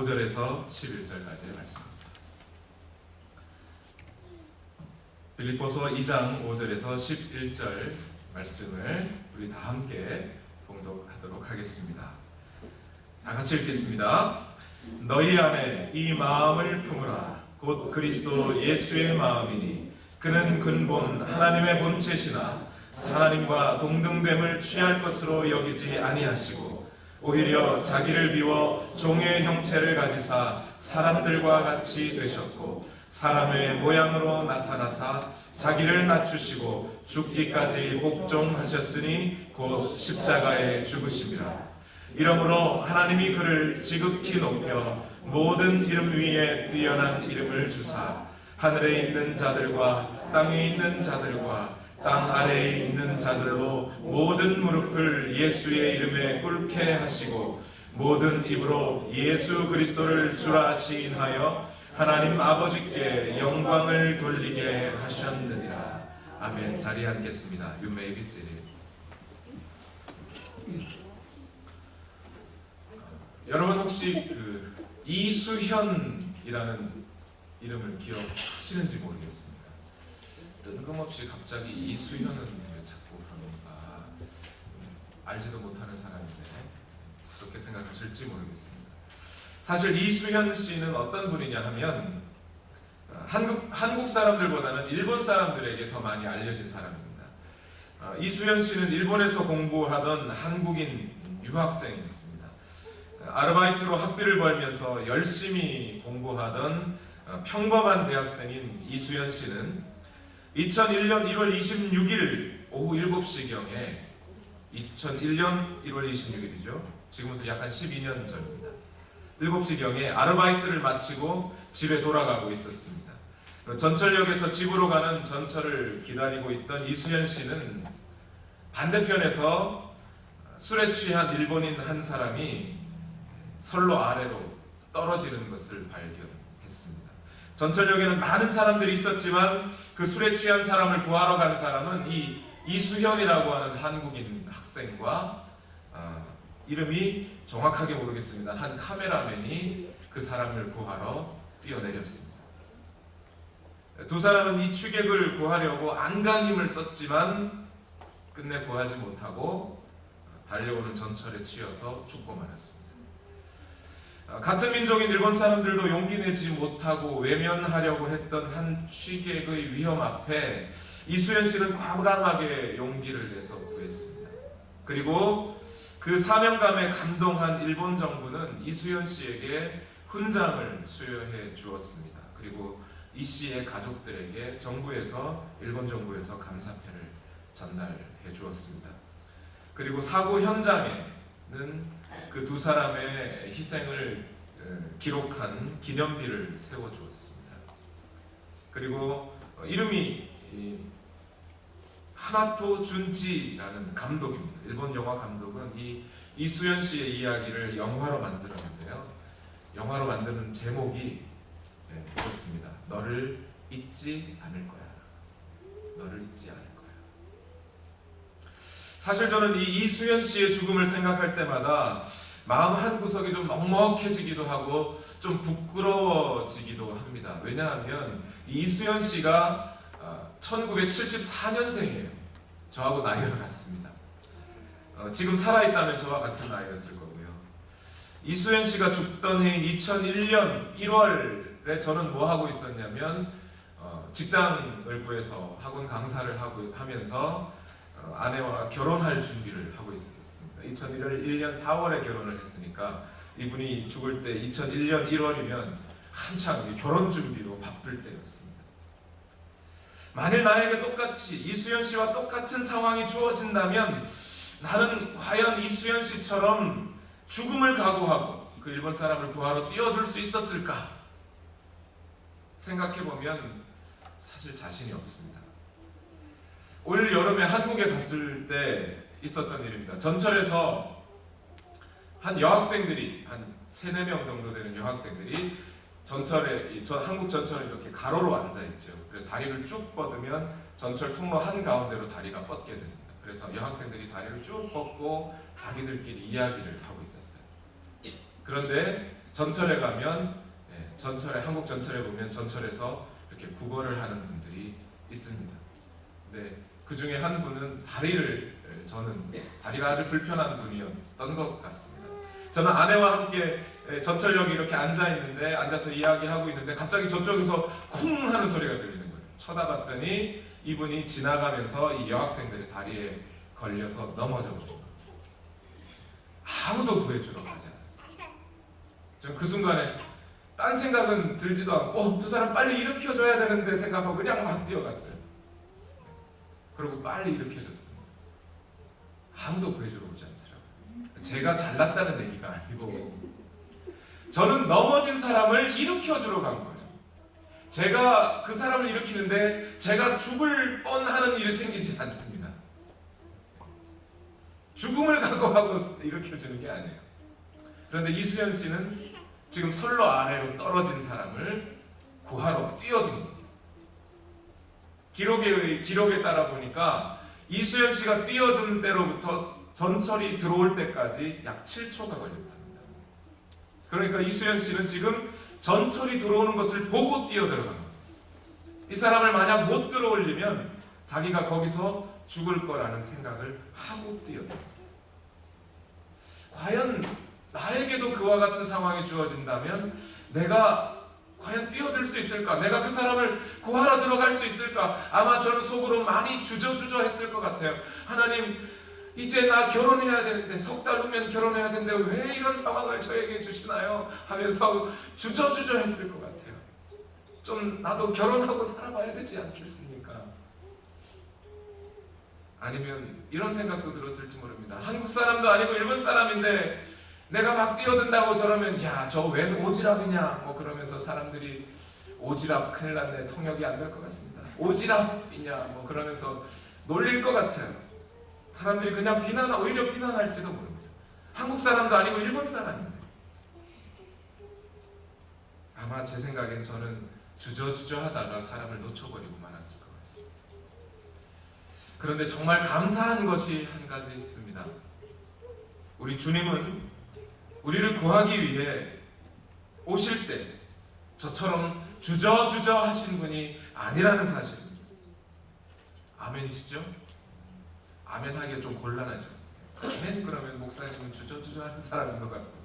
5절에서 11절까지의 말씀입니다. 빌립보서 2장 5절에서 11절 말씀을 우리 다 함께 봉독하도록 하겠습니다. 다 같이 읽겠습니다. 너희 안에 이 마음을 품으라. 곧 그리스도 예수의 마음이니 그는 근본 하나님의 본체시나 하나님과 동등됨을 취할 것으로 여기지 아니하시고 오히려 자기를 비워 종의 형체를 가지사 사람들과 같이 되셨고 사람의 모양으로 나타나사 자기를 낮추시고 죽기까지 복종하셨으니 곧 십자가에 죽으심이라. 이러므로 하나님이 그를 지극히 높여 모든 이름 위에 뛰어난 이름을 주사 하늘에 있는 자들과 땅에 있는 자들과 땅 아래에 있는 자들로 모든 무릎을 예수의 이름에 꿇게 하시고 모든 입으로 예수 그리스도를 주라 시인하여 하나님 아버지께 영광을 돌리게 하셨느니라. 아멘. 자리에 앉겠습니다. You may be seated. 여러분 혹시 이수현이라는 이름을 기억하시는지 모르겠습니다. 뜬금없이 갑자기 이수현은 왜 자꾸 그런가 알지도 못하는 사람인데 그렇게 생각하실지 모르겠습니다. 사실 이수현 씨는 어떤 분이냐 하면 한국 사람들보다는 일본 사람들에게 더 많이 알려진 사람입니다. 이수현 씨는 일본에서 공부하던 한국인 유학생이었습니다. 아르바이트로 학비를 벌면서 열심히 공부하던 평범한 대학생인 이수현 씨는 2001년 1월 26일 오후 7시경에 2001년 1월 26일이죠. 지금부터 약 한 12년 전입니다. 7시경에 아르바이트를 마치고 집에 돌아가고 있었습니다. 전철역에서 집으로 가는 전철을 기다리고 있던 이수현 씨는 반대편에서 술에 취한 일본인 한 사람이 선로 아래로 떨어지는 것을 발견했습니다. 전철역에는 많은 사람들이 있었지만 그 술에 취한 사람을 구하러 간 사람은 이 이수현이라고 하는 한국인 학생과 이름이 정확하게 모르겠습니다. 한 카메라맨이 그 사람을 구하러 뛰어내렸습니다. 두 사람은 이 취객을 구하려고 안간 힘을 썼지만 끝내 구하지 못하고 달려오는 전철에 치여서 죽고 말았습니다. 같은 민족인 일본 사람들도 용기 내지 못하고 외면하려고 했던 한 취객의 위험 앞에 이수현 씨는 과감하게 용기를 내서 구했습니다. 그리고 그 사명감에 감동한 일본 정부는 이수현 씨에게 훈장을 수여해 주었습니다. 그리고 이 씨의 가족들에게 일본 정부에서 감사패를 전달해 주었습니다. 그리고 사고 현장에는 그 두 사람의 희생을 기록한 기념비를 세워주었습니다. 그리고 이름이 하나토 준지라는 감독입니다. 일본 영화 감독은 이 이수현 씨의 이야기를 영화로 만들었는데요. 영화로 만드는 제목이 이렇습니다. 너를 잊지 않을 거야. 너를 잊지 않을 거야. 사실 저는 이 이수현 씨의 죽음을 생각할 때마다 마음 한구석이 좀 먹먹해지기도 하고 좀 부끄러워지기도 합니다. 왜냐하면 이수현 씨가 1974년생이에요. 저하고 나이가 같습니다. 지금 살아있다면 저와 같은 나이였을 거고요. 이수현 씨가 죽던 해인 2001년 1월에 저는 뭐 하고 있었냐면 직장을 구해서 학원 강사를 하면서 아내와 결혼할 준비를 하고 있었습니다. 2001년 4월에 결혼을 했으니까 이분이 죽을 때 2001년 1월이면 한참 결혼 준비로 바쁠 때였습니다. 만일 나에게 똑같이 이수현 씨와 똑같은 상황이 주어진다면 나는 과연 이수현 씨처럼 죽음을 각오하고 그 일본 사람을 구하러 뛰어들 수 있었을까? 생각해보면 사실 자신이 없습니다. 올 여름에 한국에 갔을 때 있었던 일입니다. 전철에서 한 여학생들이 한 3-4명 정도 되는 여학생들이 한국 전철에 이렇게 가로로 앉아있죠. 그래서 다리를 쭉 뻗으면 전철 통로 한가운데로 다리가 뻗게 됩니다. 그래서 여학생들이 다리를 쭉 뻗고 자기들끼리 이야기를 하고 있었어요. 그런데 전철에 가면 전철에 한국 전철에 보면 전철에서 이렇게 국어를 하는 분들이 있습니다. 근데 그 중에 한 분은 저는 다리가 아주 불편한 분이었던 것 같습니다. 저는 아내와 함께 전철역에 이렇게 앉아서 이야기하고 있는데 갑자기 저쪽에서 쿵 하는 소리가 들리는 거예요. 쳐다봤더니 이분이 지나가면서 이 여학생들의 다리에 걸려서 넘어져 버린 거예요. 아무도 구해주러 가지 않았어요. 전 그 순간에 딴 생각은 들지도 않고 저 사람 빨리 일으켜줘야 되는데 생각하고 그냥 막 뛰어갔어요. 그리고 빨리 일으켜줬습니다. 아무도 구해주러 오지 않더라고요. 제가 잘났다는 얘기가 아니고 저는 넘어진 사람을 일으켜주러 간 거예요. 제가 그 사람을 일으키는데 제가 죽을 뻔하는 일이 생기지 않습니다. 죽음을 각오하고 일으켜주는 게 아니에요. 그런데 이수연 씨는 지금 선로 아래로 떨어진 사람을 구하러 뛰어듭니다. 기록에 따라 보니까 이수연 씨가 뛰어든 때로부터 전철이 들어올 때까지 약 7초가 걸렸답니다. 그러니까 이수연 씨는 지금 전철이 들어오는 것을 보고 뛰어들어간 거예요. 이 사람을 만약 못 들어올리면 자기가 거기서 죽을 거라는 생각을 하고 뛰어들어요. 과연 나에게도 그와 같은 상황이 주어진다면 내가 과연 뛰어들 수 있을까? 내가 그 사람을 구하러 들어갈 수 있을까? 아마 저는 속으로 많이 주저주저했을 것 같아요. 하나님, 이제 나 결혼해야 되는데, 석 달 후면 결혼해야 되는데 왜 이런 상황을 저에게 주시나요? 하면서 주저주저했을 것 같아요. 좀 나도 결혼하고 살아봐야 되지 않겠습니까? 아니면 이런 생각도 들었을지 모릅니다. 한국 사람도 아니고 일본 사람인데 내가 막 뛰어든다고 저러면 야, 저 웬 오지랖이냐 뭐 그러면서 사람들이 오지랖 큰일 났네, 통역이 안 될 것 같습니다. 오지랖이냐 뭐 그러면서 놀릴 것 같아요. 사람들이 그냥 오히려 비난할지도 모릅니다. 한국 사람도 아니고 일본 사람인데 아마 제 생각엔 저는 주저주저 하다가 사람을 놓쳐버리고 말았을 것 같습니다. 그런데 정말 감사한 것이 한 가지 있습니다. 우리 주님은 우리를 구하기 위해 오실 때 저처럼 주저주저 하신 분이 아니라는 사실입니다. 아멘이시죠? 아멘 하기가 좀 곤란하죠. 아멘 그러면 목사님은 주저주저 하는 사람인 것 같고.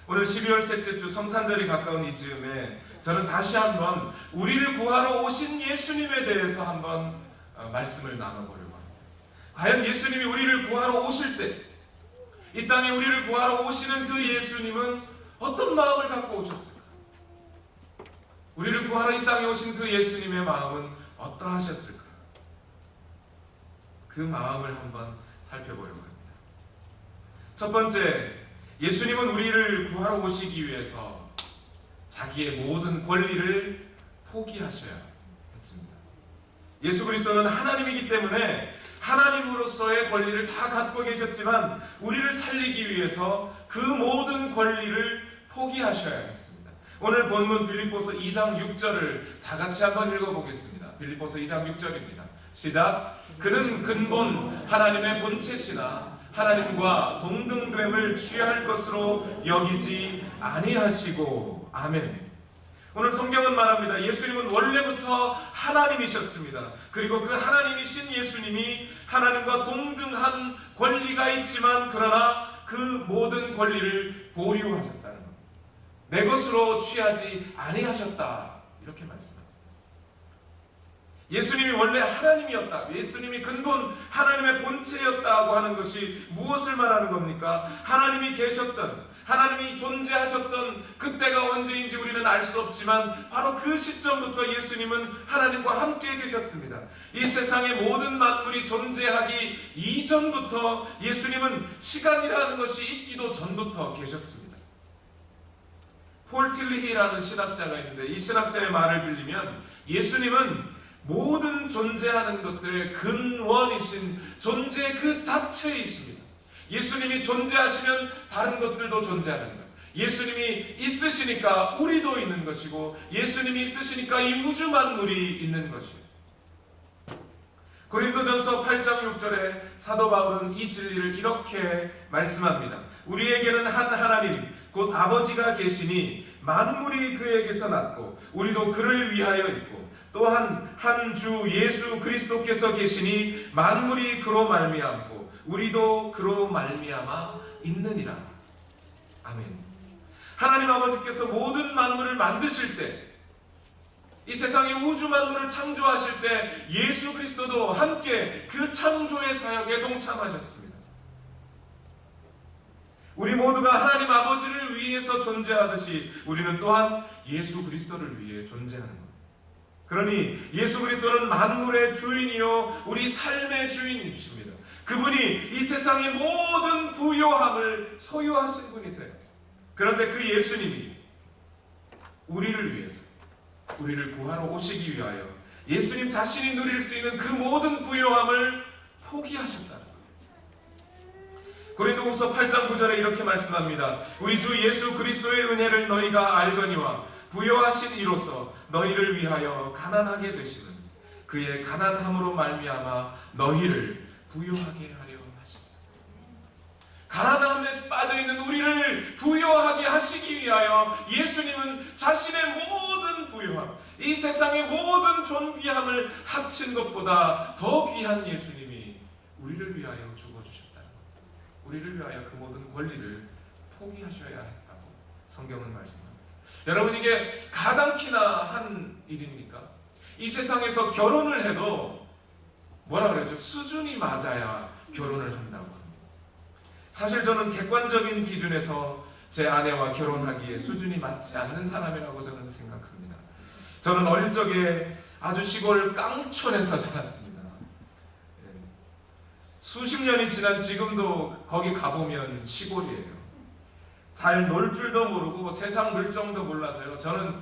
오늘 12월 셋째 주 성탄절이 가까운 이 즈음에 저는 다시 한번 우리를 구하러 오신 예수님에 대해서 한번 말씀을 나눠보려고 합니다. 과연 예수님이 우리를 구하러 오실 때 이 땅에 우리를 구하러 오시는 그 예수님은 어떤 마음을 갖고 오셨을까? 우리를 구하러 이 땅에 오신 그 예수님의 마음은 어떠하셨을까? 그 마음을 한번 살펴보려고 합니다. 첫 번째, 예수님은 우리를 구하러 오시기 위해서 자기의 모든 권리를 포기하셔야 했습니다. 예수 그리스도는 하나님이기 때문에 하나님으로서의 권리를 다 갖고 계셨지만 우리를 살리기 위해서 그 모든 권리를 포기하셔야 했습니다. 오늘 본문 빌립보서 2장 6절을 다 같이 한번 읽어보겠습니다. 빌립보서 2장 6절입니다. 시작. 그는 근본 하나님의 본체시나 하나님과 동등됨을 취할 것으로 여기지 아니하시고. 아멘. 오늘 성경은 말합니다. 예수님은 원래부터 하나님이셨습니다. 그리고 그 하나님이신 예수님이 하나님과 동등한 권리가 있지만 그러나 그 모든 권리를 보유하셨다는 겁니다. 내 것으로 취하지 아니하셨다. 이렇게 말씀합니다. 예수님이 원래 하나님이었다. 예수님이 근본 하나님의 본체였다고 하는 것이 무엇을 말하는 겁니까? 하나님이 계셨던, 하나님이 존재하셨던 그때가 언제인지 우리는 알 수 없지만 바로 그 시점부터 예수님은 하나님과 함께 계셨습니다. 이 세상의 모든 만물이 존재하기 이전부터 예수님은 시간이라는 것이 있기도 전부터 계셨습니다. 폴 틸리히라는 신학자가 있는데 이 신학자의 말을 빌리면 예수님은 모든 존재하는 것들의 근원이신 존재 그 자체이십니다. 예수님이 존재하시면 다른 것들도 존재하는 거예요. 예수님이 있으시니까 우리도 있는 것이고 예수님이 있으시니까 이 우주 만물이 있는 것이에요. 고린도전서 8장 6절에 사도 바울은 이 진리를 이렇게 말씀합니다. 우리에게는 한 하나님 곧 아버지가 계시니 만물이 그에게서 났고 우리도 그를 위하여 있고 또한 한 주 예수 그리스도께서 계시니 만물이 그로 말미암고 우리도 그로 말미암아 있느니라. 아멘. 하나님 아버지께서 모든 만물을 만드실 때, 이 세상의 우주 만물을 창조하실 때 예수 그리스도도 함께 그 창조의 사역에 동참하셨습니다. 우리 모두가 하나님 아버지를 위해서 존재하듯이 우리는 또한 예수 그리스도를 위해 존재하는 것. 그러니 예수 그리스도는 만물의 주인이요 우리 삶의 주인이십니다. 그분이 이 세상의 모든 부요함을 소유하신 분이세요. 그런데 그 예수님이 우리를 위해서, 우리를 구하러 오시기 위하여 예수님 자신이 누릴 수 있는 그 모든 부요함을 포기하셨다는 거예요. 고린도후서 8장 9절에 이렇게 말씀합니다. 우리 주 예수 그리스도의 은혜를 너희가 알거니와 부요하신 이로써 너희를 위하여 가난하게 되시는 그의 가난함으로 말미암아 너희를 부요하게 하려 하십니다. 가난함에 빠져있는 우리를 부요하게 하시기 위하여 예수님은 자신의 모든 부요함, 이 세상의 모든 존귀함을 합친 것보다 더 귀한 예수님이 우리를 위하여 죽어주셨다는 것, 우리를 위하여 그 모든 권리를 포기하셔야 했다고 성경은 말씀합니다. 여러분, 이게 가당키나 한 일입니까? 이 세상에서 결혼을 해도 뭐라 그러죠? 수준이 맞아야 결혼을 한다고 합니다. 사실 저는 객관적인 기준에서 제 아내와 결혼하기에 수준이 맞지 않는 사람이라고 저는 생각합니다. 저는 어릴 적에 아주 시골 깡촌에서 자랐습니다. 수십 년이 지난 지금도 거기 가보면 시골이에요. 잘 놀 줄도 모르고 세상 물정도 몰라서요. 저는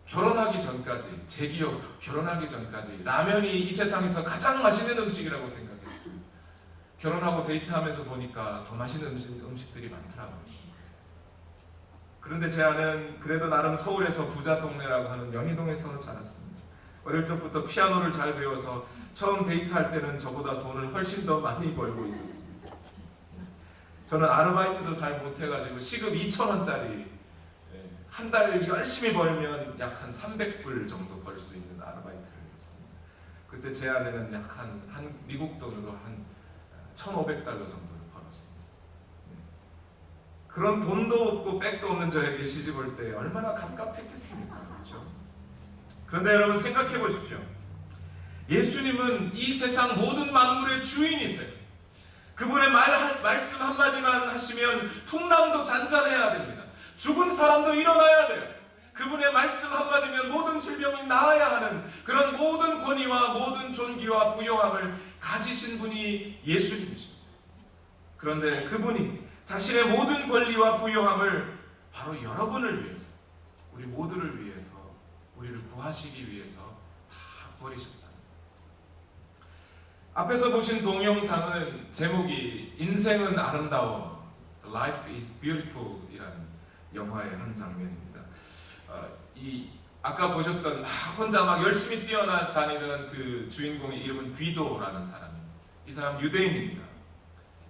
결혼하기 전까지, 제 기억으로 결혼하기 전까지 라면이 이 세상에서 가장 맛있는 음식이라고 생각했어요. 결혼하고 데이트하면서 보니까 더 맛있는 음식들이 많더라고요. 그런데 제 아내는 그래도 나름 서울에서 부자 동네라고 하는 연희동에서 자랐습니다. 어릴 적부터 피아노를 잘 배워서 처음 데이트할 때는 저보다 돈을 훨씬 더 많이 벌고 있었습니다. 저는 아르바이트도 잘 못해가지고 시급 2,000원짜리 한 달 열심히 벌면 약 한 300불 정도 벌 수 있는 아르바이트를 했습니다. 그때 제 아내는 약 한 미국 돈으로 한 1,500달러 정도를 벌었습니다. 그런 돈도 없고 백도 없는 저에게 시집 올 때 얼마나 갑갑했겠습니까? 그렇죠? 그런데 여러분 생각해 보십시오. 예수님은 이 세상 모든 만물의 주인이세요. 그분의 말씀 한마디만 하시면 풍랑도 잔잔해야 됩니다. 죽은 사람도 일어나야 돼요. 그분의 말씀 한마디면 모든 질병이 나아야 하는 그런 모든 권위와 모든 존귀와 부요함을 가지신 분이 예수님이십니다. 그런데 그분이 자신의 모든 권리와 부요함을 바로 여러분을 위해서, 우리 모두를 위해서, 우리를 구하시기 위해서 다 버리셨다. 앞에서 보신 동영상은 제목이 인생은 아름다워, The Life is Beautiful 이라는 영화의 한 장면입니다. 아까 보셨던 혼자 막 열심히 뛰어다니던 그 주인공의 이름은 귀도라는 사람입니다. 이 사람 유대인입니다.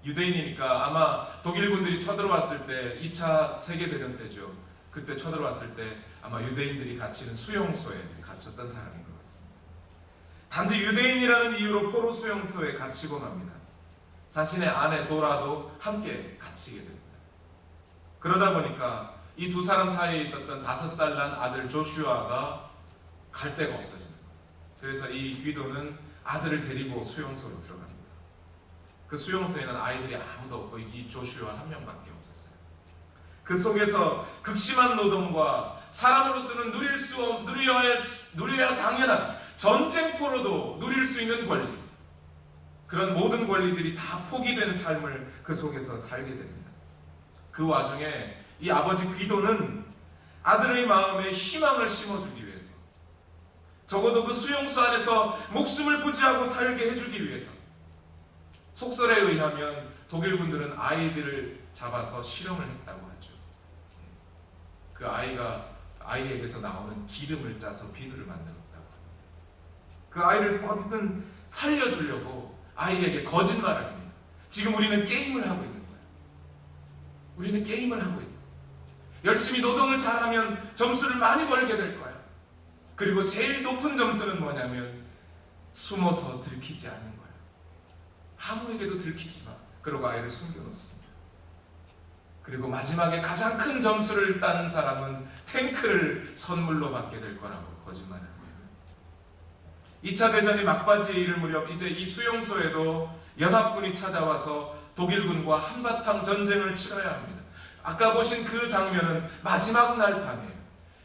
유대인이니까 아마 독일군들이 쳐들어왔을 때 2차 세계대전 때죠. 그때 쳐들어왔을 때 아마 유대인들이 갇히는 수용소에 갇혔던 사람인 것 같습니다. 단지 유대인이라는 이유로 포로 수용소에 갇히고 맙니다. 자신의 아내 도라도 함께 갇히게 됩니다. 그러다 보니까 이 두 사람 사이에 있었던 5살 난 아들 조슈아가 갈 데가 없어집니다. 그래서 이 귀도는 아들을 데리고 수용소로 들어갑니다. 그 수용소에는 아이들이 아무도 없고 이 조슈아 한 명밖에 없었어요. 그 속에서 극심한 노동과 사람으로서는 누려야 당연한 전쟁포로도 누릴 수 있는 권리, 그런 모든 권리들이 다 포기된 삶을 그 속에서 살게 됩니다. 그 와중에 이 아버지 귀도는 아들의 마음에 희망을 심어주기 위해서, 적어도 그 수용소 안에서 목숨을 부지하고 살게 해주기 위해서, 속설에 의하면 독일군들은 아이들을 잡아서 실험을 했다고 하죠. 그 아이에게서 나오는 기름을 짜서 비누를 만들었다고. 그 아이를 어디든 살려주려고 아이에게 거짓말을 합니다. 지금 우리는 게임을 하고 있는 거야. 우리는 게임을 하고 있어. 열심히 노동을 잘하면 점수를 많이 벌게 될 거야. 그리고 제일 높은 점수는 뭐냐면 숨어서 들키지 않는 거야. 아무에게도 들키지 마. 그러고 아이를 숨겨놓습니다. 그리고 마지막에 가장 큰 점수를 딴 사람은 탱크를 선물로 받게 될 거라고 거짓말을 합니다. 2차 대전이 막바지에 이를 무렵 이제 이 수용소에도 연합군이 찾아와서 독일군과 한바탕 전쟁을 치러야 합니다. 아까 보신 그 장면은 마지막 날 밤이에요.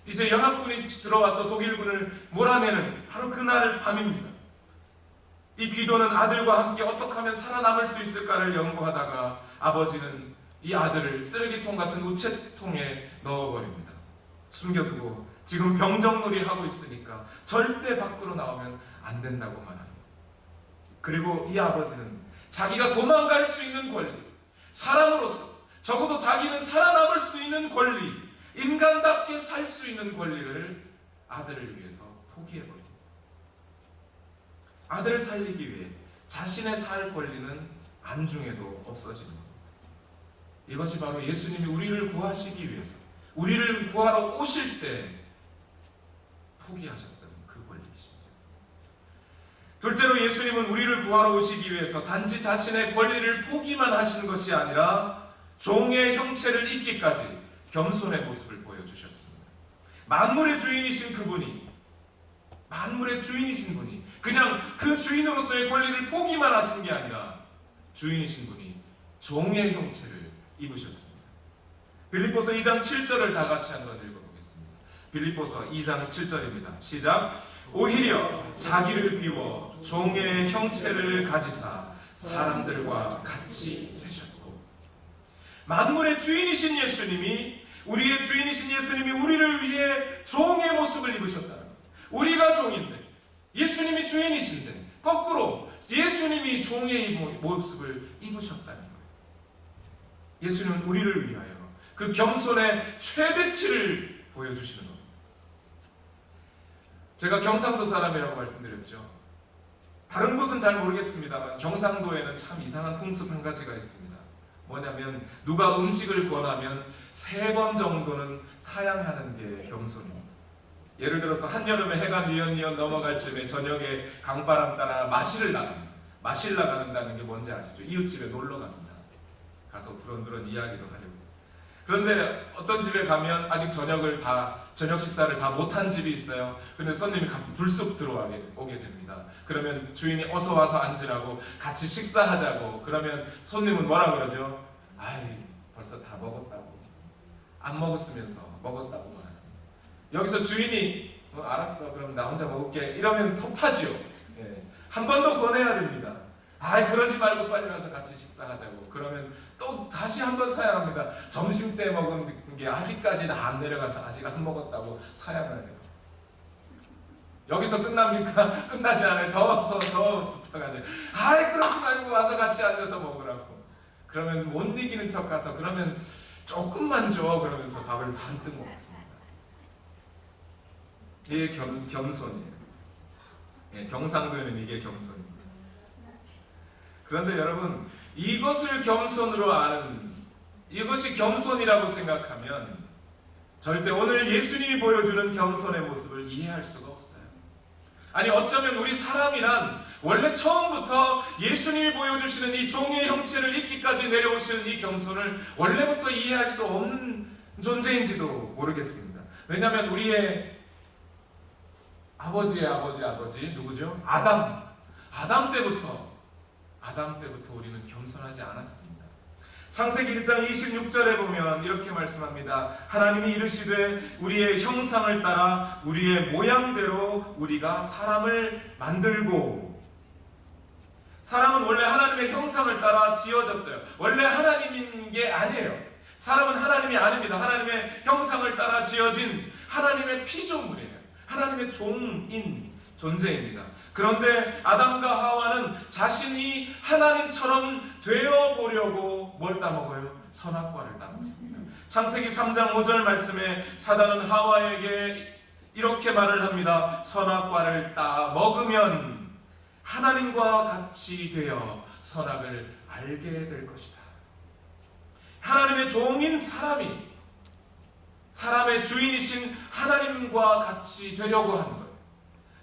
이제 연합군이 들어와서 독일군을 몰아내는 바로 그날 밤입니다. 이 귀도는 아들과 함께 어떻게 하면 살아남을 수 있을까를 연구하다가 아버지는 이 아들을 쓰레기통 같은 우체통에 넣어버립니다. 숨겨두고 지금 병정놀이 하고 있으니까 절대 밖으로 나오면 안 된다고 말합니다. 그리고 이 아버지는 자기가 도망갈 수 있는 권리, 사람으로서 적어도 자기는 살아남을 수 있는 권리, 인간답게 살 수 있는 권리를 아들을 위해서 포기해버립니다. 아들을 살리기 위해 자신의 살 권리는 안중에도 없어지는 겁니다. 이것이 바로 예수님이 우리를 구하시기 위해서, 우리를 구하러 오실 때 포기하셨던 그 권리이십니다. 둘째로 예수님은 우리를 구하러 오시기 위해서 단지 자신의 권리를 포기만 하시는 것이 아니라 종의 형체를 입기까지 겸손의 모습을 보여주셨습니다. 만물의 주인이신 그분이, 만물의 주인이신 분이 그냥 그 주인으로서의 권리를 포기만 하신 게 아니라 주인이신 분이 종의 형체를 입으셨습니다. 빌립보서 2장 7절을 다 같이 한번 읽어보겠습니다. 빌립보서 2장 7절입니다. 시작. 오히려 자기를 비워 종의 형체를 가지사 사람들과 같이 되셨고. 만물의 주인이신 예수님이, 우리의 주인이신 예수님이 우리를 위해 종의 모습을 입으셨다는 거예요. 우리가 종인데 예수님이 주인이신데 거꾸로 예수님이 종의 모습을 입으셨다는 거예요. 예수님은 우리를 위하여 그 겸손의 최대치를 보여주시는 겁니다. 제가 경상도 사람이라고 말씀드렸죠. 다른 곳은 잘 모르겠습니다만 경상도에는 참 이상한 풍습 한 가지가 있습니다. 뭐냐면 누가 음식을 권하면 3번 정도는 사양하는 게 겸손입니다. 예를 들어서 한여름에 해가 뉘엿뉘엿 넘어갈 쯤에 저녁에 강바람 따라 마실을 나갑니다. 마실 나간다는 게 뭔지 아시죠? 이웃집에 놀러 갑니다. 가서 두런두런 이야기도 하려고. 그런데 어떤 집에 가면 아직 저녁 식사를 다 못한 집이 있어요. 근데 손님이 불쑥 들어오게 됩니다. 그러면 주인이 어서 와서 앉으라고 같이 식사하자고. 그러면 손님은 뭐라 그러죠? 아이, 벌써 다 먹었다고. 안 먹었으면서 먹었다고 말합니다. 여기서 주인이 알았어, 그럼 나 혼자 먹을게 이러면 섭하지요. 예. 한 번 더 권해야 됩니다. 아이, 그러지 말고 빨리 와서 같이 식사하자고. 그러면 또 다시 한 번 사양합니다. 점심 때 먹은 게 아직까지는 안 내려가서 아직 안 먹었다고 사양을 해요. 여기서 끝납니까? 끝나지 않아요. 더 붙어가지고 아이, 그러지 말고 와서 같이 앉아서 먹으라고. 그러면 못 이기는 척 가서 그러면 조금만 줘 그러면서 밥을 잔뜩 먹습니다. 이게 겸손이에요. 예, 경상도에는 이게 겸손입니다. 그런데 여러분, 이것을 겸손으로 아는, 이것이 겸손이라고 생각하면 절대 오늘 예수님이 보여주는 겸손의 모습을 이해할 수가 없어요. 아니, 어쩌면 우리 사람이란 원래 처음부터 예수님이 보여주시는 이 종의 형체를 입기까지 내려오시는 이 겸손을 원래부터 이해할 수 없는 존재인지도 모르겠습니다. 왜냐하면 우리의 아버지의 아버지 누구죠? 아담 때부터 우리는 겸손하지 않았습니다. 창세기 1장 26절에 보면 이렇게 말씀합니다. 하나님이 이르시되 우리의 형상을 따라 우리의 모양대로 우리가 사람을 만들고. 사람은 원래 하나님의 형상을 따라 지어졌어요. 원래 하나님인 게 아니에요. 사람은 하나님이 아닙니다. 하나님의 형상을 따라 지어진 하나님의 피조물이에요. 하나님의 종인 존재입니다. 그런데 아담과 하와는 자신이 하나님처럼 되어보려고 뭘 따먹어요? 선악과를 따먹습니다. 창세기 3장 5절 말씀에 사단은 하와에게 이렇게 말을 합니다. 선악과를 따먹으면 하나님과 같이 되어 선악을 알게 될 것이다. 하나님의 종인 사람의 주인이신 하나님과 같이 되려고 하는 거예요.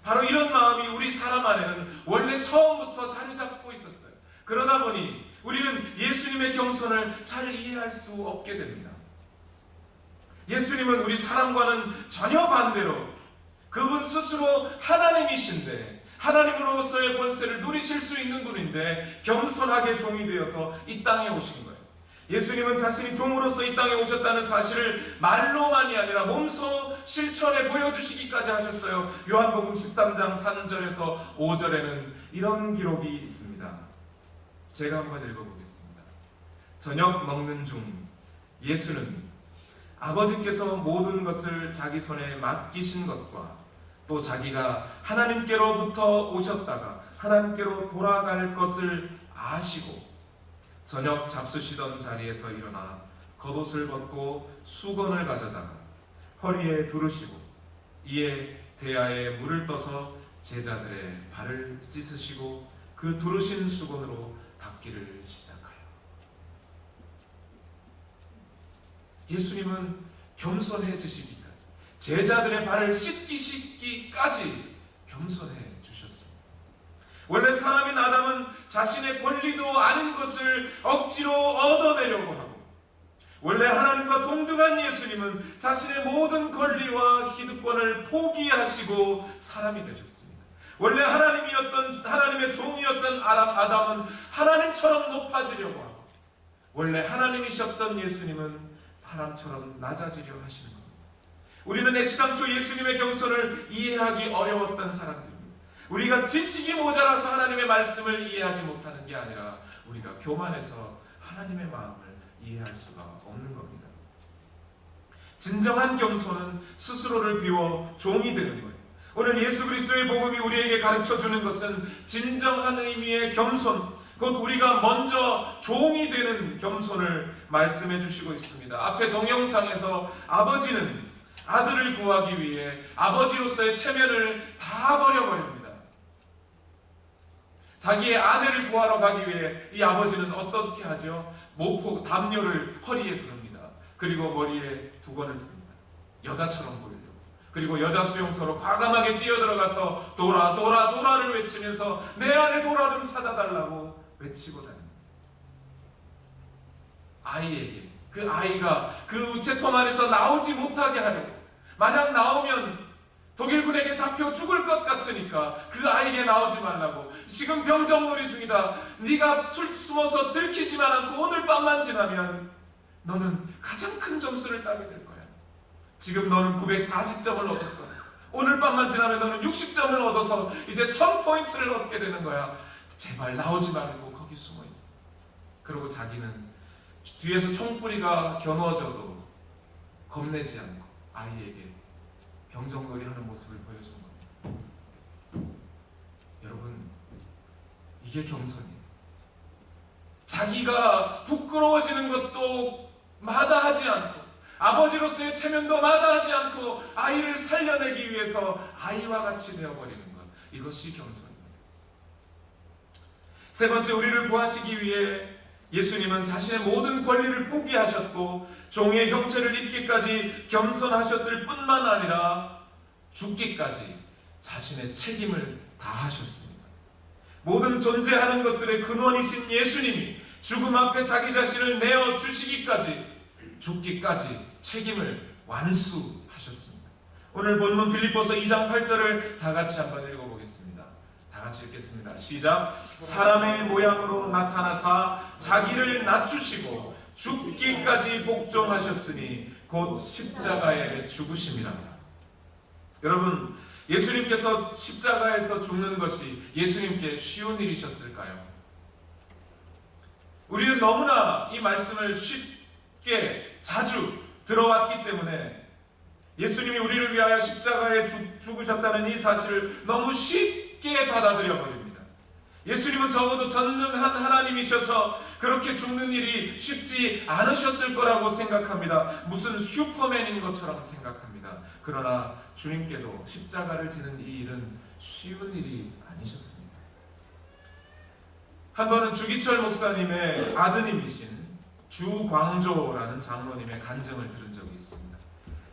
바로 이런 마음이 우리 사람 안에는 원래 처음부터 자리 잡고 있었어요. 그러다 보니 우리는 예수님의 겸손을 잘 이해할 수 없게 됩니다. 예수님은 우리 사람과는 전혀 반대로 그분 스스로 하나님이신데 하나님으로서의 권세를 누리실 수 있는 분인데 겸손하게 종이 되어서 이 땅에 오신 거예요. 예수님은 자신이 종으로서 이 땅에 오셨다는 사실을 말로만이 아니라 몸소 실천해 보여주시기까지 하셨어요. 요한복음 13장 3절에서 5절에는 이런 기록이 있습니다. 제가 한번 읽어보겠습니다. 저녁 먹는 중 예수는 아버지께서 모든 것을 자기 손에 맡기신 것과 또 자기가 하나님께로부터 오셨다가 하나님께로 돌아갈 것을 아시고 저녁 잡수시던 자리에서 일어나 겉옷을 벗고 수건을 가져다가 허리에 두르시고 이에 대야에 물을 떠서 제자들의 발을 씻으시고 그 두르신 수건으로 닦기를 시작하여. 예수님은 겸손해지시기까지 제자들의 발을 씻기까지 겸손해 주셨습니다. 원래 사람인 아담은 자신의 권리도 아닌 것을 억지로 얻어내려고 하고 원래 하나님과 동등한 예수님은 자신의 모든 권리와 기득권을 포기하시고 사람이 되셨습니다. 원래 하나님의 종이었던 아담은 하나님처럼 높아지려고 하고 원래 하나님이셨던 예수님은 사람처럼 낮아지려 하시는 겁니다. 우리는 애시당초 예수님의 겸손을 이해하기 어려웠던 사람들입니다. 우리가 지식이 모자라서 하나님의 말씀을 이해하지 못하는 게 아니라 우리가 교만해서 하나님의 마음을 이해할 수가 없는 겁니다. 진정한 겸손은 스스로를 비워 종이 되는 거예요. 오늘 예수 그리스도의 복음이 우리에게 가르쳐주는 것은 진정한 의미의 겸손, 곧 우리가 먼저 종이 되는 겸손을 말씀해 주시고 있습니다. 앞에 동영상에서 아버지는 아들을 구하기 위해 아버지로서의 체면을 다 버려버립니다. 자기의 아내를 구하러 가기 위해 이 아버지는 어떻게 하죠? 모포, 담요를 허리에 두릅니다. 그리고 머리에 두건을 씁니다. 여자처럼 보이려고. 그리고 여자 수용소로 과감하게 뛰어들어가서 도라 도라 도라를 외치면서 내 안에 도라 좀 찾아달라고 외치고 다닙니다. 아이에게, 그 아이가 그 우체통 안에서 나오지 못하게 하려고, 만약 나오면 독일군에게 잡혀 죽을 것 같으니까 그 아이에게 나오지 말라고, 지금 병정놀이 중이다, 네가 숨어서 들키지만 않고 오늘 밤만 지나면 너는 가장 큰 점수를 따게 될 거야. 지금 너는 940점을 얻었어. 오늘 밤만 지나면 너는 60점을 얻어서 이제 1000포인트를 얻게 되는 거야. 제발 나오지 말고 거기 숨어 있어. 그리고 자기는 뒤에서 총뿌리가 겨누어져도 겁내지 않고 아이에게 병정놀이 하는 모습을 보여주는 겁니다. 여러분, 이게 겸손이에요. 자기가 부끄러워지는 것도 마다하지 않고 아버지로서의 체면도 마다하지 않고 아이를 살려내기 위해서 아이와 같이 되어버리는 것, 이것이 겸손입니다. 세 번째, 우리를 구하시기 위해 예수님은 자신의 모든 권리를 포기하셨고 종의 형체를 입기까지 겸손하셨을 뿐만 아니라 죽기까지 자신의 책임을 다하셨습니다. 모든 존재하는 것들의 근원이신 예수님이 죽음 앞에 자기 자신을 내어주시기까지, 죽기까지 책임을 완수하셨습니다. 오늘 본문 빌립보서 2장 8절을 다 같이 한번 읽어보겠습니다. 다 같이 읽겠습니다. 시작. 사람의 모양으로 나타나사 자기를 낮추시고 죽기까지 복종하셨으니 곧 십자가에 죽으심이라. 여러분, 예수님께서 십자가에서 죽는 것이 예수님께 쉬운 일이셨을까요? 우리는 너무나 이 말씀을 쉽게 자주 들어왔기 때문에 예수님이 우리를 위하여 십자가에 죽으셨다는 이 사실을 너무 쉽게 받아들여 버립니다. 예수님은 적어도 전능한 하나님이셔서 그렇게 죽는 일이 쉽지 않으셨을 거라고 생각합니다. 무슨 슈퍼맨인 것처럼 생각합니다. 그러나 주님께도 십자가를 지는 이 일은 쉬운 일이 아니셨습니다. 한 번은 주기철 목사님의 아드님이신 주광조라는 장로님의 간증을 들은 적이 있습니다.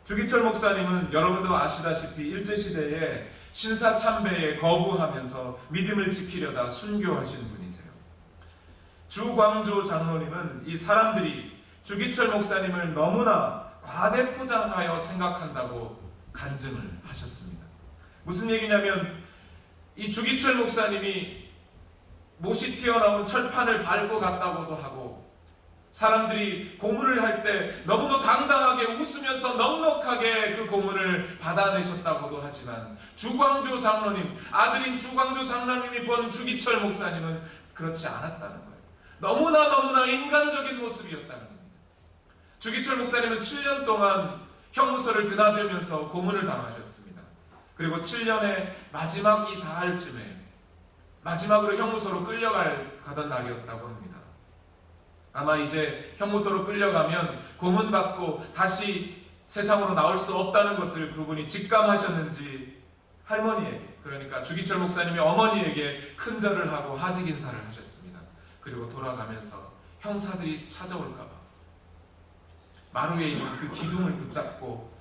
주기철 목사님은 여러분도 아시다시피 일제시대에 신사참배에 거부하면서 믿음을 지키려다 순교하신 분이세요. 주광조 장로님은 이 사람들이 주기철 목사님을 너무나 과대포장하여 생각한다고 간증을 하셨습니다. 무슨 얘기냐면 이 주기철 목사님이 못이 튀어나온 철판을 밟고 갔다고도 하고, 사람들이 고문을 할 때 너무나 당당하게 웃으면서 넉넉하게 그 고문을 받아내셨다고도 하지만, 주광조 장로님, 아들인 주광조 장로님이 본 주기철 목사님은 그렇지 않았다는 거예요. 너무나 인간적인 모습이었다는 겁니다. 주기철 목사님은 7년 동안 형무소를 드나들면서 고문을 당하셨습니다. 그리고 7년의 마지막이 다할 쯤에 마지막으로 형무소로 끌려가던 날이었다고 합니다. 아마 이제 형무소로 끌려가면 고문받고 다시 세상으로 나올 수 없다는 것을 그분이 직감하셨는지 할머니에게, 그러니까 주기철 목사님의 어머니에게 큰절을 하고 하직 인사를 하셨습니다. 그리고 돌아가면서 형사들이 찾아올까봐 마루에 있는 그 기둥을 붙잡고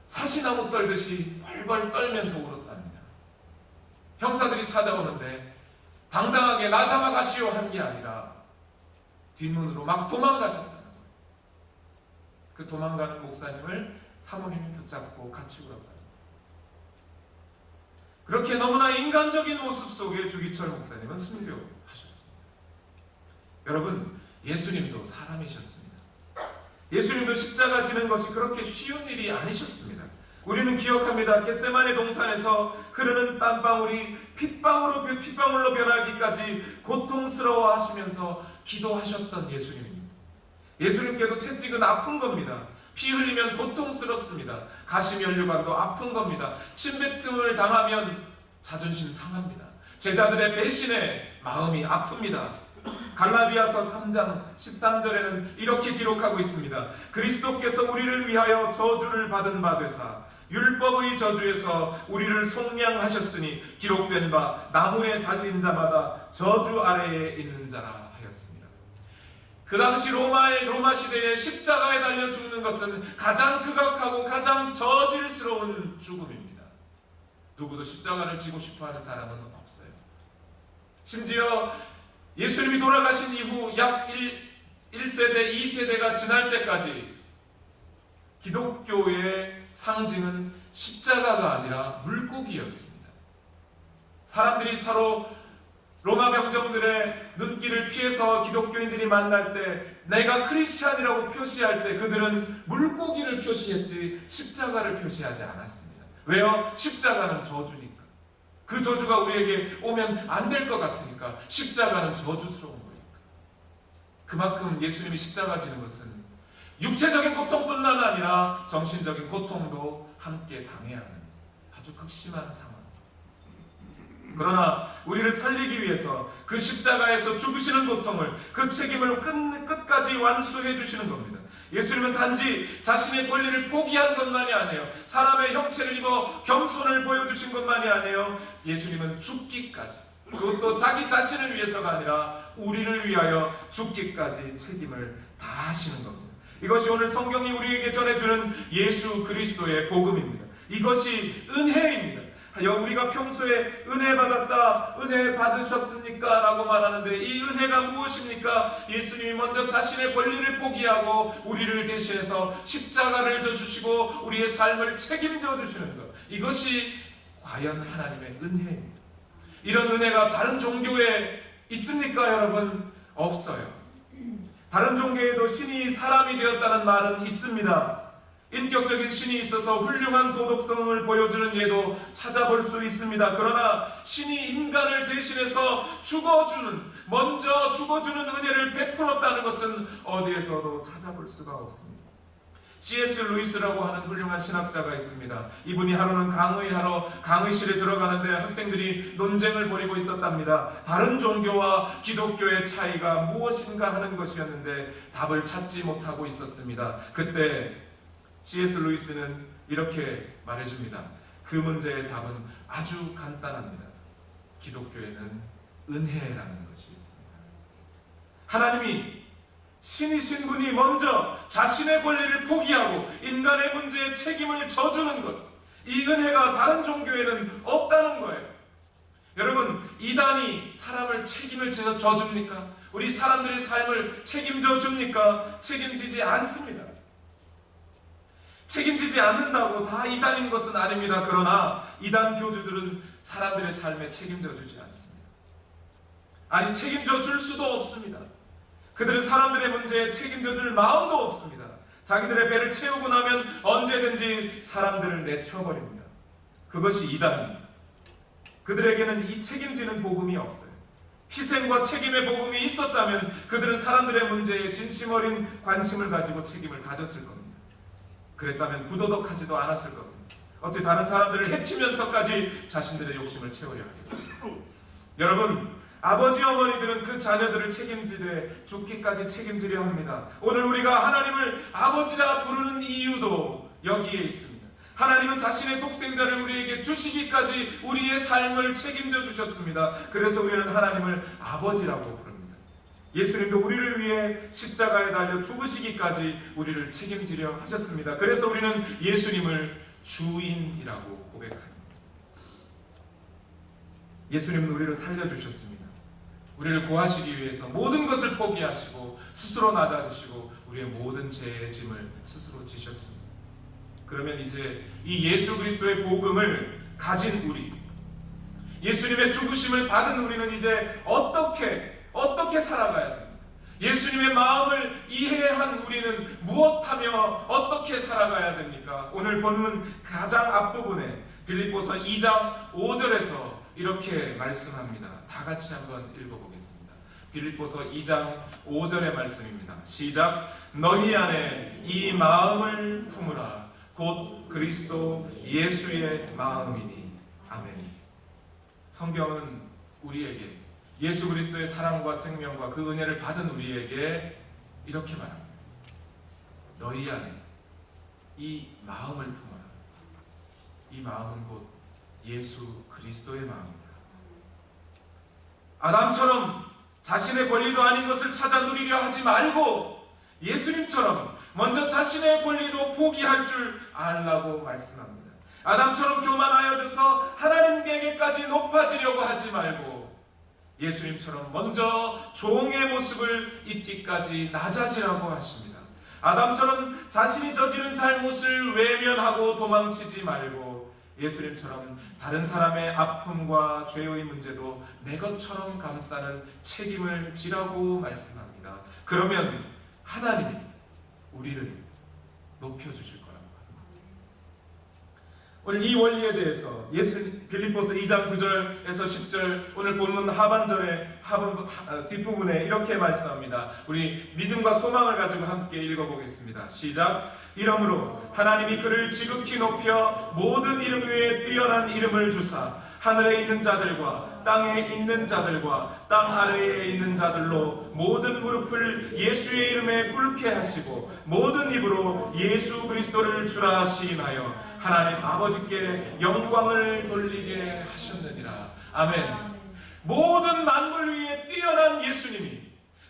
사시나무 떨듯이 벌벌 떨면서 울었답니다. 형사들이 찾아오는데 당당하게 나 잡아가시오 한 게 아니라 뒷문으로 막 도망가셨다는 거예요. 그 도망가는 목사님을 사모님이 붙잡고 같이 울었다. 그렇게 너무나 인간적인 모습 속에 주기철 목사님은 순교하셨습니다. 여러분, 예수님도 사람이셨습니다. 예수님도 십자가 지는 것이 그렇게 쉬운 일이 아니셨습니다. 우리는 기억합니다. 겟세마네 동산에서 흐르는 땀방울이 핏방울로 변하기까지 고통스러워 하시면서 기도하셨던 예수님입니다. 예수님께도 채찍은 아픈 겁니다. 피 흘리면 고통스럽습니다. 가시면류관도 아픈 겁니다. 침뱉음을 당하면 자존심 상합니다. 제자들의 배신에 마음이 아픕니다. 갈라디아서 3장 13절에는 이렇게 기록하고 있습니다. 그리스도께서 우리를 위하여 저주를 받은 바 되사 율법의 저주에서 우리를 속량하셨으니 기록된 바 나무에 달린 자마다 저주 아래에 있는 자라 하였습니다. 그 당시 로마 시대에 십자가에 달려 죽는 것은 가장 극악하고 가장 저질스러운 죽음입니다. 누구도 십자가를 지고 싶어하는 사람은 없어요. 심지어 예수님이 돌아가신 이후 약 1세대, 2세대가 지날 때까지 기독교의 상징은 십자가가 아니라 물고기였습니다. 사람들이 서로 로마 병정들의 눈길을 피해서 기독교인들이 만날 때 내가 크리스찬이라고 표시할 때 그들은 물고기를 표시했지 십자가를 표시하지 않았습니다. 왜요? 십자가는 저주니까. 그 저주가 우리에게 오면 안 될 것 같으니까. 십자가는 저주스러운 거니까. 그만큼 예수님이 십자가 지는 것은 육체적인 고통뿐만 아니라 정신적인 고통도 함께 당해야 하는 아주 극심한 상황. 그러나 우리를 살리기 위해서 그 십자가에서 죽으시는 고통을, 그 책임을 끝까지 완수해 주시는 겁니다. 예수님은 단지 자신의 권리를 포기한 것만이 아니에요. 사람의 형체를 입어 겸손을 보여주신 것만이 아니에요. 예수님은 죽기까지, 그것도 자기 자신을 위해서가 아니라 우리를 위하여 죽기까지 책임을 다하시는 겁니다. 이것이 오늘 성경이 우리에게 전해주는 예수 그리스도의 복음입니다. 이것이 은혜입니다. 우리가 평소에 은혜 받았다, 은혜 받으셨습니까? 라고 말하는데 이 은혜가 무엇입니까? 예수님이 먼저 자신의 권리를 포기하고 우리를 대신해서 십자가를 져주시고 우리의 삶을 책임져 주시는 것, 이것이 과연 하나님의 은혜입니다. 이런 은혜가 다른 종교에 있습니까, 여러분? 없어요. 다른 종교에도 신이 사람이 되었다는 말은 있습니다. 인격적인 신이 있어서 훌륭한 도덕성을 보여주는 예도 찾아볼 수 있습니다. 그러나 신이 인간을 대신해서 먼저 죽어주는 은혜를 베풀었다는 것은 어디에서도 찾아볼 수가 없습니다. C.S. 루이스라고 하는 훌륭한 신학자가 있습니다. 이분이 하루는 강의하러 강의실에 들어가는데 학생들이 논쟁을 벌이고 있었답니다. 다른 종교와 기독교의 차이가 무엇인가 하는 것이었는데 답을 찾지 못하고 있었습니다. 그때 C.S. 루이스는 이렇게 말해줍니다. 그 문제의 답은 아주 간단합니다. 기독교에는 은혜라는 것이 있습니다. 하나님이 신이신 분이 먼저 자신의 권리를 포기하고 인간의 문제에 책임을 져주는 것, 이 은혜가 다른 종교에는 없다는 거예요. 여러분, 이단이 사람을 책임을 져줍니까? 우리 사람들의 삶을 책임져 줍니까? 책임지지 않습니다. 책임지지 않는다고 다 이단인 것은 아닙니다. 그러나 이단 교주들은 사람들의 삶에 책임져 주지 않습니다. 아니, 책임져 줄 수도 없습니다. 그들은 사람들의 문제에 책임져 줄 마음도 없습니다. 자기들의 배를 채우고 나면 언제든지 사람들을 내쳐버립니다. 그것이 이단입니다. 그들에게는 이 책임지는 복음이 없어요. 희생과 책임의 복음이 있었다면 그들은 사람들의 문제에 진심 어린 관심을 가지고 책임을 가졌을 겁니다. 그랬다면 부도덕하지도 않았을 겁니다. 어찌 다른 사람들을 해치면서까지 자신들의 욕심을 채우려 하겠습니까? 여러분, 아버지 어머니들은 그 자녀들을 책임지되 죽기까지 책임지려 합니다. 오늘 우리가 하나님을 아버지라 부르는 이유도 여기에 있습니다. 하나님은 자신의 독생자를 우리에게 주시기까지 우리의 삶을 책임져 주셨습니다. 그래서 우리는 하나님을 아버지라고 부릅니다. 예수님도 우리를 위해 십자가에 달려 죽으시기까지 우리를 책임지려 하셨습니다. 그래서 우리는 예수님을 주인이라고 고백합니다. 예수님은 우리를 살려주셨습니다. 우리를 구하시기 위해서 모든 것을 포기하시고 스스로 낮아지시고 우리의 모든 죄의 짐을 스스로 지셨습니다. 그러면 이제 이 예수 그리스도의 복음을 가진 우리, 예수님의 죽으심을 받은 우리는 이제 어떻게 살아가야 됩니까? 예수님의 마음을 이해한 우리는 무엇하며 어떻게 살아가야 됩니까? 오늘 본문 가장 앞부분에 빌립보서 2장 5절에서 이렇게 말씀합니다. 다 같이 한번 읽어보겠습니다. 빌립보서 2장 5절의 말씀입니다. 시작. 너희 안에 이 마음을 품으라. 곧 그리스도 예수의 마음이니. 아멘. 성경은 우리에게 예수 그리스도의 사랑과 생명과 그 은혜를 받은 우리에게 이렇게 말합니다. 너희 안에 이 마음을 품어라. 이 마음은 곧 예수 그리스도의 마음이다. 아담처럼 자신의 권리도 아닌 것을 찾아 누리려 하지 말고 예수님처럼 먼저 자신의 권리도 포기할 줄 알라고 말씀합니다. 아담처럼 교만하여져서 하나님에게까지 높아지려고 하지 말고 예수님처럼 먼저 종의 모습을 입기까지 낮아지라고 하십니다. 아담처럼 자신이 저지른 잘못을 외면하고 도망치지 말고 예수님처럼 다른 사람의 아픔과 죄의 문제도 내 것처럼 감싸는 책임을 지라고 말씀합니다. 그러면 하나님이 우리를 높여주실 거라고 합니다. 오늘 이 원리에 대해서 빌립보서 2장 9절에서 10절 오늘 본문 하반절의 뒷부분에 이렇게 말씀합니다. 우리 믿음과 소망을 가지고 함께 읽어보겠습니다. 시작. 이러므로 하나님이 그를 지극히 높여 모든 이름 위에 뛰어난 이름을 주사 하늘에 있는 자들과 땅에 있는 자들과 땅 아래에 있는 자들로 모든 무릎을 예수의 이름에 꿇게 하시고 모든 입으로 예수 그리스도를 주라 시인하여 하나님 아버지께 영광을 돌리게 하셨느니라. 아멘. 모든 만물 위에 뛰어난 예수님이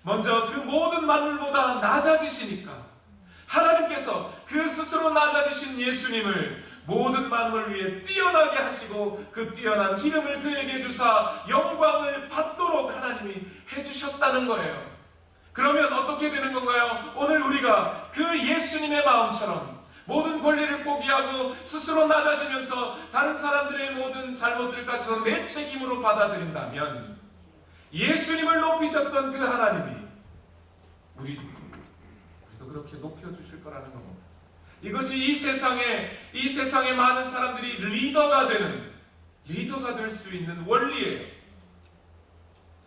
먼저 그 모든 만물보다 낮아지시니까 하나님께서 그 스스로 낮아지신 예수님을 모든 만물 위에 뛰어나게 하시고 그 뛰어난 이름을 그에게 주사 영광을 받도록 하나님이 해주셨다는 거예요. 그러면 어떻게 되는 건가요? 오늘 우리가 그 예수님의 마음처럼 모든 권리를 포기하고 스스로 낮아지면서 다른 사람들의 모든 잘못들까지도 내 책임으로 받아들인다면 예수님을 높이셨던 그 하나님이 우리도 그렇게 높여주실 거라는 겁니다. 이것이 이 세상에 많은 사람들이 리더가 될 수 있는 원리예요.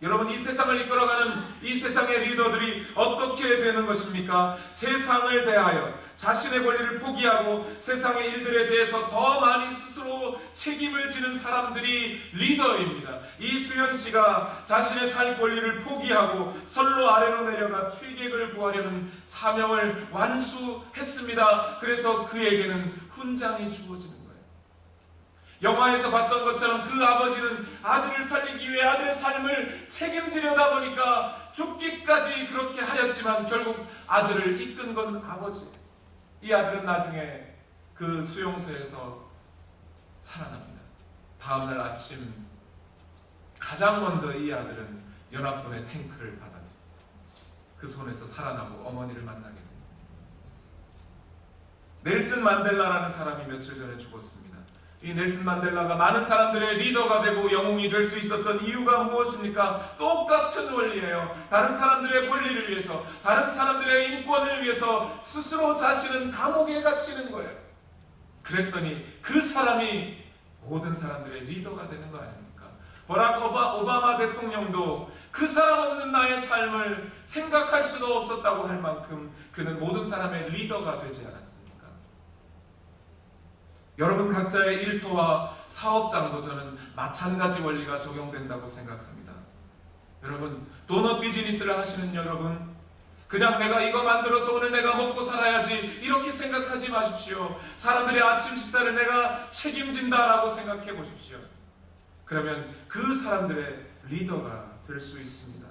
여러분, 이 세상을 이끌어가는 이 세상의 리더들이 어떻게 되는 것입니까? 세상을 대하여 자신의 권리를 포기하고 세상의 일들에 대해서 더 많이 스스로 책임을 지는 사람들이 리더입니다. 이수연 씨가 자신의 살 권리를 포기하고 선로 아래로 내려가 취객을 구하려는 사명을 완수했습니다. 그래서 그에게는 훈장이 주어지는 거예요. 영화에서 봤던 것처럼 그 아버지는 아들을 살리기 위해 아들의 삶을 책임지려다 보니까 죽기까지 그렇게 하였지만 결국 아들을 이끈 건 아버지. 이 아들은 나중에 그 수용소에서 살아납니다. 다음날 아침 가장 먼저 이 아들은 연합군의 탱크를 받아냅니다. 그 손에서 살아나고 어머니를 만나게 됩니다. 넬슨 만델라라는 사람이 며칠 전에 죽었습니다. 이 넬슨 만델라가 많은 사람들의 리더가 되고 영웅이 될 수 있었던 이유가 무엇입니까? 똑같은 원리예요. 다른 사람들의 권리를 위해서, 다른 사람들의 인권을 위해서 스스로 자신은 감옥에 갇히는 거예요. 그랬더니 그 사람이 모든 사람들의 리더가 되는 거 아닙니까? 버락 오바마 대통령도 그 사람 없는 나의 삶을 생각할 수도 없었다고 할 만큼 그는 모든 사람의 리더가 되지 않았습니까? 여러분 각자의 일터와 사업장도 저는 마찬가지 원리가 적용된다고 생각합니다. 여러분 도넛 비즈니스를 하시는 여러분, 그냥 내가 이거 만들어서 오늘 내가 먹고 살아야지 이렇게 생각하지 마십시오. 사람들의 아침 식사를 내가 책임진다라고 생각해 보십시오. 그러면 그 사람들의 리더가 될 수 있습니다.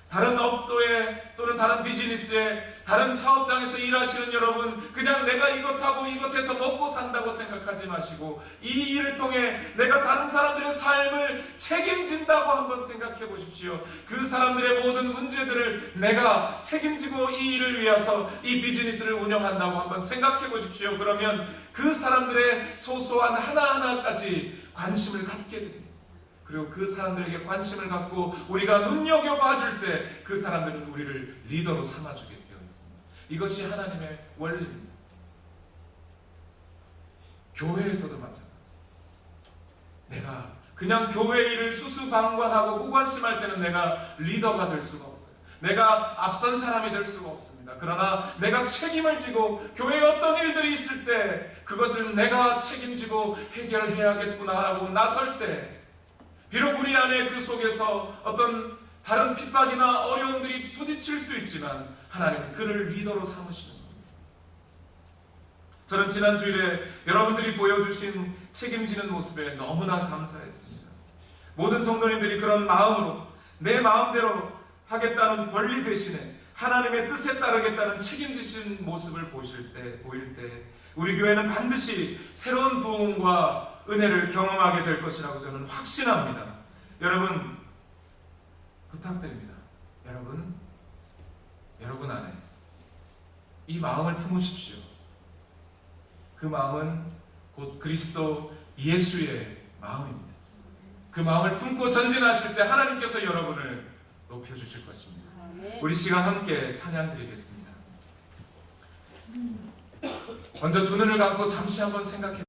다른 업소에 또는 다른 비즈니스에 다른 사업장에서 일하시는 여러분, 그냥 내가 이것하고 이것해서 먹고 산다고 생각하지 마시고 이 일을 통해 내가 다른 사람들의 삶을 책임진다고 한번 생각해 보십시오. 그 사람들의 모든 문제들을 내가 책임지고 이 일을 위해서 이 비즈니스를 운영한다고 한번 생각해 보십시오. 그러면 그 사람들의 소소한 하나하나까지 관심을 갖게 됩니다. 그리고 그 사람들에게 관심을 갖고 우리가 눈여겨봐 줄 때 그 사람들은 우리를 리더로 삼아주게 되어 있습니다. 이것이 하나님의 원리입니다. 교회에서도 마찬가지. 내가 그냥 교회 일을 수수방관하고 무관심할 때는 내가 리더가 될 수가 없어요. 내가 앞선 사람이 될 수가 없습니다. 그러나 내가 책임을 지고 교회에 어떤 일들이 있을 때 그것을 내가 책임지고 해결해야겠구나라고 나설 때, 비록 우리 안에 그 속에서 어떤 다른 핍박이나 어려움들이 부딪힐 수 있지만 하나님은 그를 리더로 삼으시는 겁니다. 저는 지난 주일에 여러분들이 보여주신 책임지는 모습에 너무나 감사했습니다. 모든 성도님들이 그런 마음으로 내 마음대로 하겠다는 권리 대신에 하나님의 뜻에 따르겠다는 책임지신 모습을 보일 때 우리 교회는 반드시 새로운 부흥과 은혜를 경험하게 될 것이라고 저는 확신합니다. 여러분 부탁드립니다. 여러분 안에 이 마음을 품으십시오. 그 마음은 곧 그리스도 예수의 마음입니다. 그 마음을 품고 전진하실 때 하나님께서 여러분을 높여주실 것입니다. 우리 시간 함께 찬양 드리겠습니다. 먼저 두 눈을 감고 잠시 한번 생각해